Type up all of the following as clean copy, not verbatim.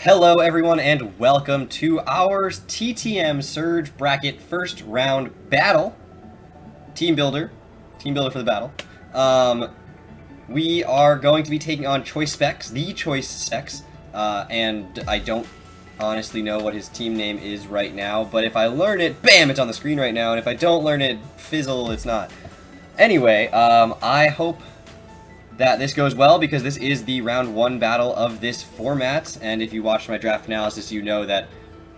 Hello everyone and welcome to our TTM Surge Bracket first round battle. Teambuilder for the battle. We are going to be taking on Thechoicespecs, the Thechoicespecs, and I don't honestly know what his team name is right now, but if I learn it, bam, it's on the screen right now, and if I don't learn it, fizzle, it's not. Anyway, I hope that this goes well, because this is the round 1 battle of this format, and if you watched my draft analysis, you know that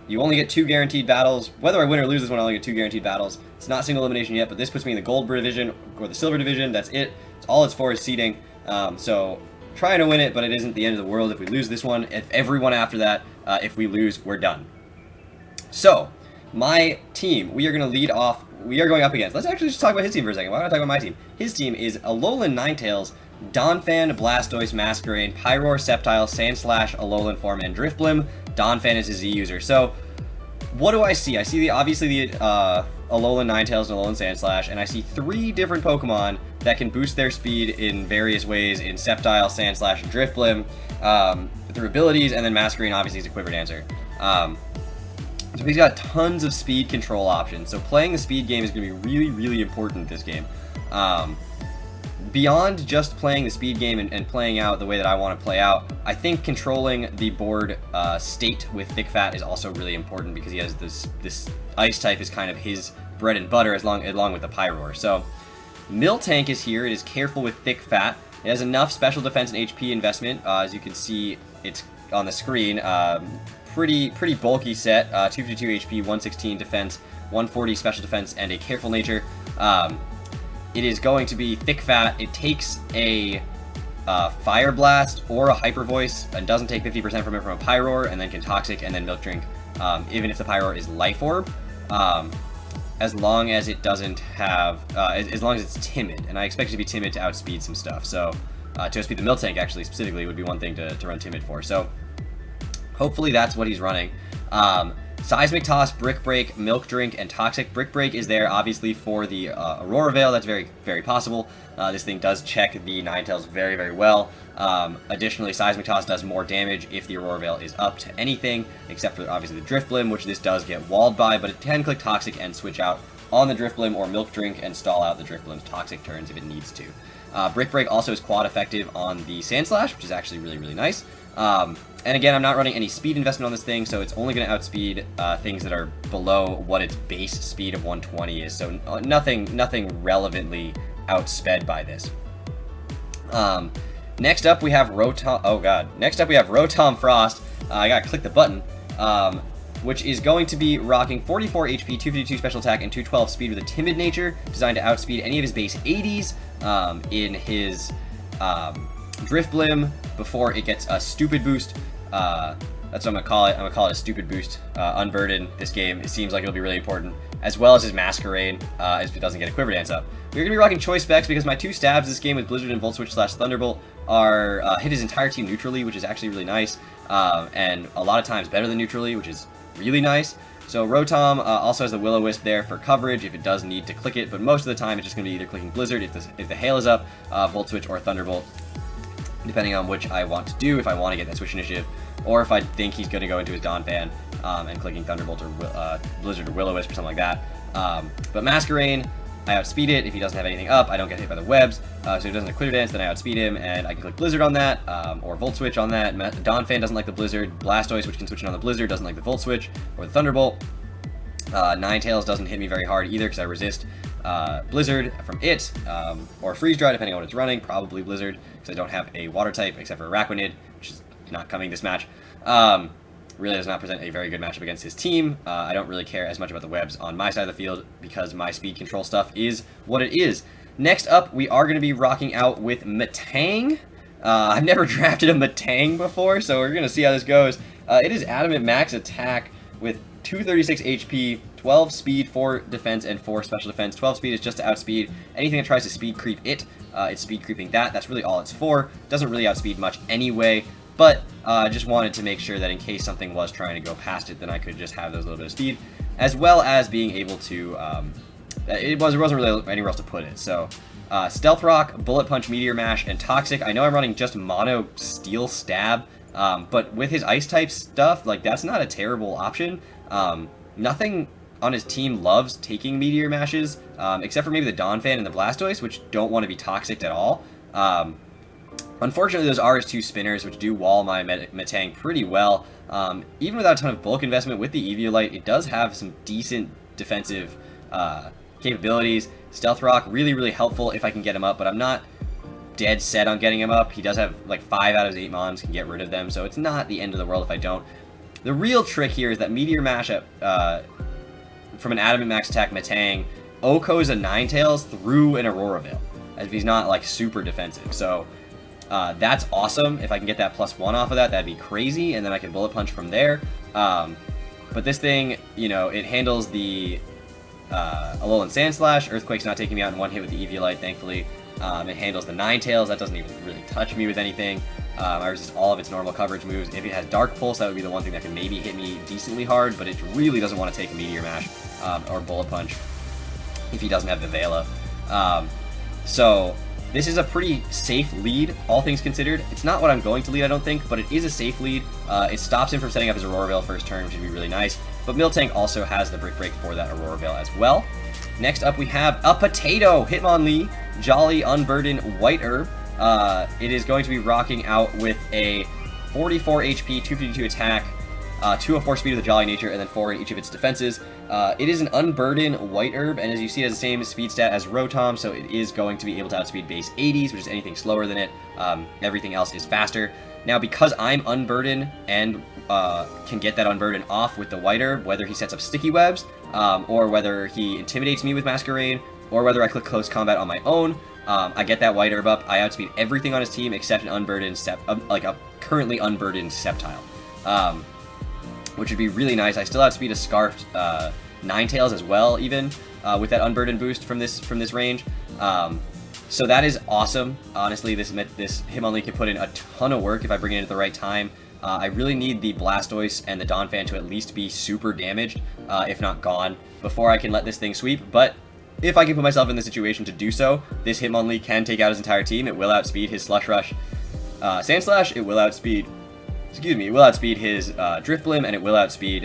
you only get 2 guaranteed battles. Whether I win or lose this one, I only get 2 guaranteed battles. It's not single elimination yet, but this puts me in the gold division or the silver division. That's it. It's all it's for is seeding. So trying to win it, but it isn't the end of the world if we lose this one. If everyone after that, if we lose, we're done. So my team, we are going to lead off. We are going up against. Let's actually just talk about his team for a second. Why don't I talk about my team? His team is Alolan Ninetales, Donphan, Blastoise, Masquerain, Pyroar, Sceptile, Sandslash, Alolan Form, and Drifblim. Donphan is a Z user. So what do I see? I see obviously the Alolan Ninetales and Alolan Sandslash, and I see 3 different Pokemon that can boost their speed in various ways in Sceptile, Sandslash, and Drifblim through abilities, and then Masquerain obviously is a Quiver Dancer. So he's got tons of speed control options. So playing the speed game is going to be really, really important this game. Beyond just playing the speed game and playing out the way that I want to play out, I think controlling the board state with Thick Fat is also really important, because he has this ice type is kind of his bread and butter along with the Pyroar. So Miltank is here. It is careful with Thick Fat. It has enough special defense and HP investment. As you can see, it's on the screen. Pretty bulky set. 252 HP, 116 defense, 140 special defense, and a careful nature. It is going to be Thick Fat. It takes a Fire Blast or a Hyper Voice and doesn't take 50% from it from a Pyroar, and then can Toxic and then Milk Drink, even if the Pyroar is Life Orb, as long as it doesn't have, as long as it's timid. And I expect it to be timid to outspeed some stuff. So to outspeed the Miltank actually specifically would be one thing to run timid for. So hopefully that's what he's running. Seismic Toss, Brick Break, Milk Drink, and Toxic. Brick Break is there, obviously, for the Aurora Veil. That's very, very possible. This thing does check the Ninetales very, very well. Additionally, Seismic Toss does more damage if the Aurora Veil is up to anything, except for, obviously, the Drifblim, which this does get walled by, but it can click Toxic and switch out on the Drifblim or Milk Drink and stall out the Drifblim's Toxic turns if it needs to. Brick Break also is quad effective on the Sandslash, which is actually really, really nice. And again, I'm not running any speed investment on this thing, so it's only going to outspeed things that are below what its base speed of 120 is. So nothing relevantly outsped by this. Next up we have Next up we have rotom-frost. I gotta click the button. Which is going to be rocking 44 HP, 252 special attack, and 212 speed with a timid nature, designed to outspeed any of his base 80s in his Drifblim before it gets a stupid boost. That's what I'm gonna call it. I'm gonna call it a stupid boost. Unburden this game. It seems like it'll be really important, as well as his Masquerain, if it doesn't get a Quiver Dance up. We're gonna be rocking Thechoicespecs because my 2 stabs this game with Blizzard and Volt Switch / Thunderbolt are hit his entire team neutrally, which is actually really nice, and a lot of times better than neutrally, which is really nice. So Rotom also has the Will-O-Wisp there for coverage if it does need to click it, but most of the time it's just gonna be either clicking Blizzard if the Hail is up, Volt Switch, or Thunderbolt, depending on which I want to do, if I want to get that switch initiative, or if I think he's going to go into his Donphan and clicking Thunderbolt or Blizzard or Will-O-Wisp or something like that. But Masquerain, I outspeed it. If he doesn't have anything up, I don't get hit by the webs. So if he doesn't have Quiver Dance, then I outspeed him, and I can click Blizzard on that, or Volt Switch on that. Donphan doesn't like the Blizzard. Blastoise, which can switch in on the Blizzard, doesn't like the Volt Switch or the Thunderbolt. Ninetales doesn't hit me very hard either because I resist Blizzard from it, or Freeze Dry, depending on what it's running. Probably Blizzard, because I don't have a water type except for Araquanid, which is not coming this match. Really does not present a very good matchup against his team. I don't really care as much about the webs on my side of the field because my speed control stuff is what it is. Next up, we are going to be rocking out with Metang. I've never drafted a Metang before, so we're going to see how this goes. It is Adamant Max Attack with 236 HP, 12 speed, 4 defense, and 4 special defense. 12 speed is just to outspeed anything that tries to speed creep it. It's speed creeping that. That's really all it's for. Doesn't really outspeed much anyway, but just wanted to make sure that in case something was trying to go past it, then I could just have those little bit of speed, as well as being able to, it wasn't really anywhere else to put it. So Stealth Rock, Bullet Punch, Meteor Mash, and Toxic. I know I'm running just mono Steel Stab, But with his ice type stuff, like, that's not a terrible option. Nothing on his team loves taking Meteor Mashes, except for maybe the Donphan and the Blastoise, which don't want to be toxic at all. Unfortunately, those are his 2 spinners, which do wall my Metang pretty well. Even without a ton of bulk investment with the Eviolite, it does have some decent defensive capabilities. Stealth Rock, really, really helpful if I can get him up, but I'm not dead set on getting him up. He does have like 5 out of his 8 mons, can get rid of them, so it's not the end of the world if I don't. The real trick here is that Meteor Mash from an Adamant Max attack Metang OHKOs a Ninetales through an Aurora Veil, as if he's not like super defensive. So that's awesome. If I can get that +1 off of that, that'd be crazy, and then I can Bullet Punch from there. But this thing, you know, it handles the Alolan Sandslash. Earthquake's not taking me out in one hit with the Eviolite, thankfully. It handles the Ninetales. That doesn't even really touch me with anything. I resist all of its normal coverage moves. If it has Dark Pulse, that would be the one thing that could maybe hit me decently hard, but it really doesn't want to take Meteor Mash or Bullet Punch if he doesn't have the Veil up. So this is a pretty safe lead, all things considered. It's not what I'm going to lead, I don't think, but it is a safe lead. It stops him from setting up his Aurora Veil first turn, which would be really nice. But Miltank also has the Brick Break for that Aurora Veil as well. Next up, we have a Potato Hitmonlee, Jolly Unburdened White Herb. It is going to be rocking out with a 44 HP, 252 attack, 204 speed with a Jolly nature, and then 4 in each of its defenses. It is an Unburdened White Herb, and as you see, it has the same speed stat as Rotom, so it is going to be able to outspeed base 80s, which is anything slower than it. Everything else is faster. Now, because I'm Unburdened and can get that Unburden off with the White Herb, whether he sets up Sticky Webs, or whether he intimidates me with Masquerain, or whether I click Close Combat on my own, I get that White Herb up. I outspeed everything on his team except an Unburdened like a currently Unburdened Sceptile, which would be really nice. I still outspeed a Scarfed Ninetales as well, even with that Unburdened boost from this range. So that is awesome. Honestly, this Hitmonlee can put in a ton of work if I bring it in at the right time. I really need the Blastoise and the Donphan to at least be super damaged, if not gone, before I can let this thing sweep. But if I can put myself in the situation to do so, this Hitmonlee can take out his entire team. It will outspeed his Slush Rush Sandslash. It will outspeed, it will outspeed his Drifblim, and it will outspeed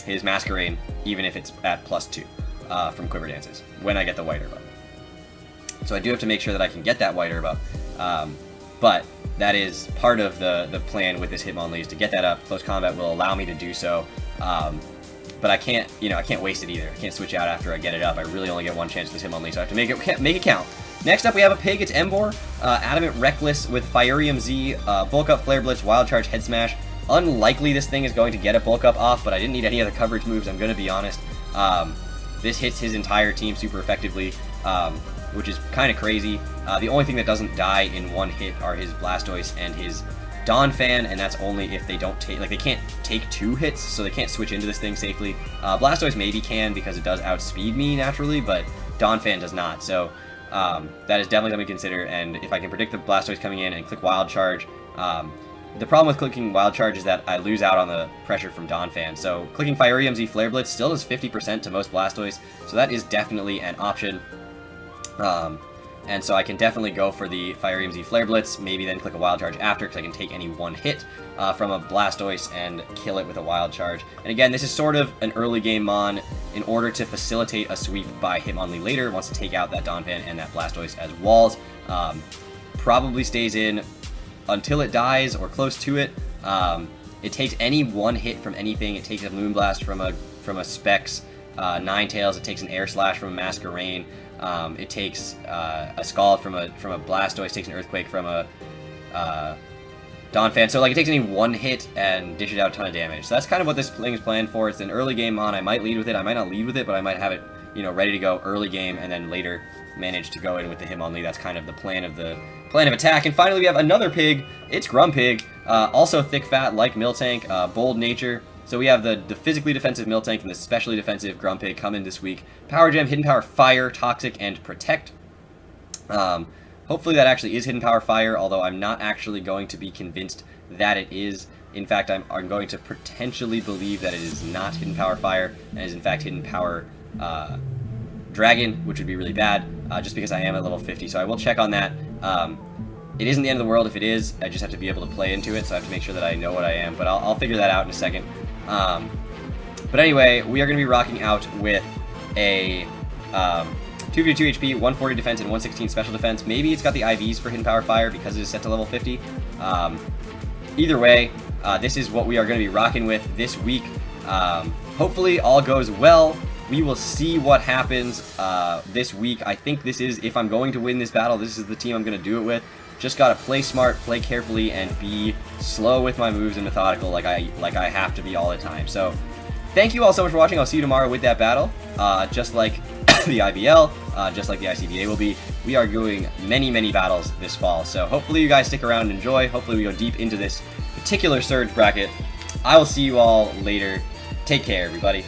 his Masquerain, even if it's at +2 from Quiver Dances, when I get the White Herb up. So I do have to make sure that I can get that White Herb up, but that is part of the plan with this Hitmonlee, is to get that up. Close Combat will allow me to do so, but I can't waste it either. I can't switch out after I get it up. I really only get one chance with this Hitmonlee, so I have to make it count. Next up, we have a pig. It's Emboar, Adamant Reckless with Fireum Z, Bulk Up, Flare Blitz, Wild Charge, Head Smash. Unlikely this thing is going to get a Bulk Up off, but I didn't need any other coverage moves, I'm going to be honest. This hits his entire team super effectively, which is kind of crazy. The only thing that doesn't die in one hit are his Blastoise and his Donphan, and that's only if they don't take, like, they can't take 2 hits, so they can't switch into this thing safely. Blastoise maybe can, because it does outspeed me naturally, but Donphan does not, so that is definitely something to consider. And if I can predict the Blastoise coming in and click Wild Charge, the problem with clicking Wild Charge is that I lose out on the pressure from Donphan, so clicking Fireum Z Flare Blitz still does 50% to most Blastoise, so that is definitely an option. And so I can definitely go for the Fireum Z Flare Blitz, maybe then click a Wild Charge after, because I can take any one hit from a Blastoise and kill it with a Wild Charge. And again, this is sort of an early game mon in order to facilitate a sweep by Hitmonlee later. Wants to take out that Donphan and that Blastoise as walls. Probably stays in until it dies or close to it. It takes any one hit from anything. It takes a Moonblast from a Specs, Ninetales. It takes an Air Slash from a Masquerain. It takes a Scald from a Blastoise, takes an Earthquake from a Donphan. So like it takes any one hit and dishes out a ton of damage. So that's kind of what this thing is planned for. It's an early game mon. I might lead with it. I might not lead with it, but I might have it, ready to go early game, and then later manage to go in with the Hitmonlee. That's kind of the plan of attack. And finally, we have another pig. It's Grumpig, also thick fat like Miltank, bold nature. So we have the physically defensive Miltank and the specially defensive Grumpig coming this week. Power Gem, Hidden Power Fire, Toxic, and Protect. Hopefully that actually is Hidden Power Fire, although I'm not actually going to be convinced that it is. In fact, I'm going to potentially believe that it is not Hidden Power Fire, and is in fact Hidden Power Dragon, which would be really bad, just because I am at level 50. So I will check on that. It isn't the end of the world if it is. I just have to be able to play into it, so I have to make sure that I know what I am. But I'll figure that out in a second. But anyway, we are going to be rocking out with a 252 HP, 140 defense, and 116 special defense. Maybe it's got the IVs for Hidden Power Fire because it is set to level 50. Either way, this is what we are going to be rocking with this week. Hopefully all goes well. We will see what happens this week. I think this is, if I'm going to win this battle, this is the team I'm going to do it with. Just got to play smart, play carefully, and be slow with my moves and methodical like I have to be all the time. So thank you all so much for watching. I'll see you tomorrow with that battle. Just like the IBL, just like the ICBA will be. We are doing many, many battles this fall. So hopefully you guys stick around and enjoy. Hopefully we go deep into this particular Surge bracket. I will see you all later. Take care, everybody.